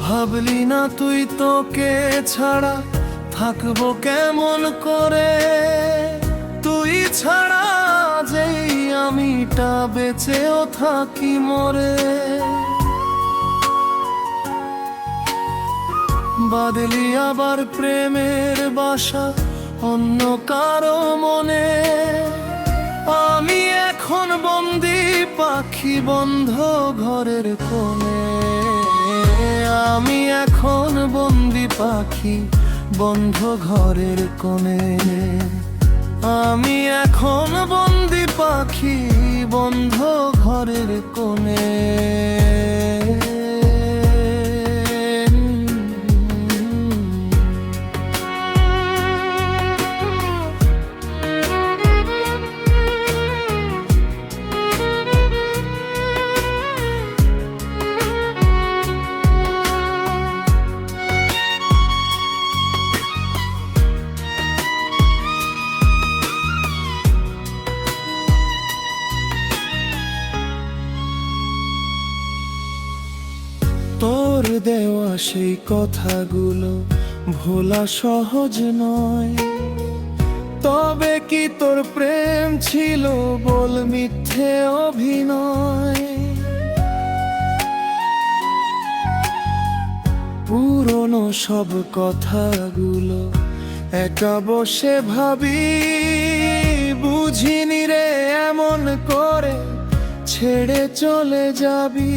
ভাবলি না তুই তোকে ছাড়া থাকবো কেমন করে, তুই ছাড়া যেই আমিটা বেঁচেও থাকি মরে। বাদলি আবার প্রেমের বাসা অন্য কারো মনে, আমি এখন বন্দি পাখি বন্ধ ঘরের কোণে। আমি এখন বন্দি পাখি বন্ধ ঘরের কোণে। আমি এখন বন্দি পাখি বন্ধ ঘরের কোণে। তোর দেওয়া সেই কথাগুলো ভোলা সহজ নয়, তবে কি তোর প্রেম ছিল বল মিথ্যে অভিনয়। পুরনো সব কথাগুলো একা বসে ভাবি, বুঝিনি রে এমন করে ছেড়ে চলে যাবি।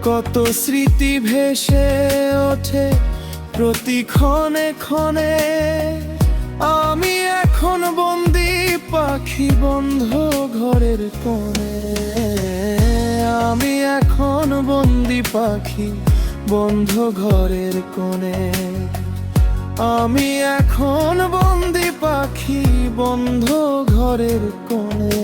কত স্মৃতি ভেসে ওঠে প্রতি ক্ষণে ক্ষণে, আমি এখন বন্দি পাখি বন্ধ ঘরের কোণে। আমি এখন বন্দি পাখি বন্ধ ঘরের কোণে। আমি এখন বন্দি পাখি বন্ধ ঘরের কোণে।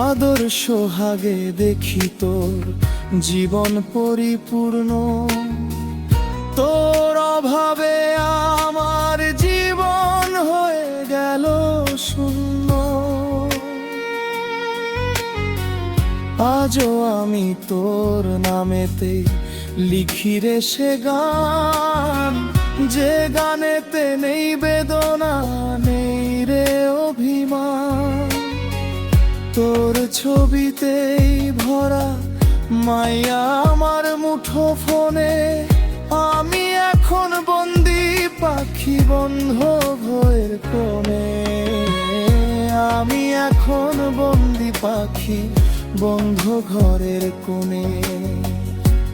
আদর সোহাগে দেখি তোর জীবন পরিপূর্ণ, তোর অভাবে আমার জীবন হয়ে গেল শূন্য। আজও আমি তোর নামেতে লিখি রে সে গান, যে গানেতে নেই বেদনা নেই রে অভিমান। তোর ছবিতেই ভরা মায়া আমার মুঠো ফোনে, আমি এখন বন্দি পাখি বন্ধ ঘরের কোণে। আমি এখন বন্দি পাখি বন্ধ ঘরের কোণে।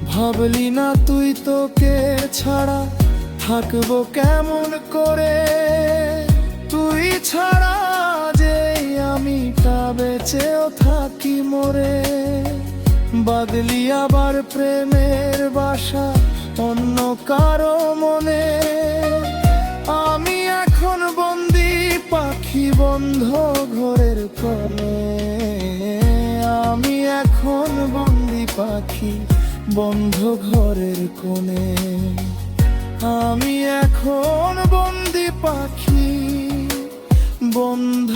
ভাবলি না তুই তোকে ছাড়া থাকবো কেমন করে, তুই ছাড়া যে আমিটা বেঁচেও থাকি মরে। বাদলি আবার প্রেমের বাসা অন্য কারো মনে, আমি এখন বন্দি পাখি বন্ধ ঘরের কোণে। আমি এখন বন্দি পাখি বন্ধ ঘরের কোণে। আমি এখন বন্দি পাখি বন্ধ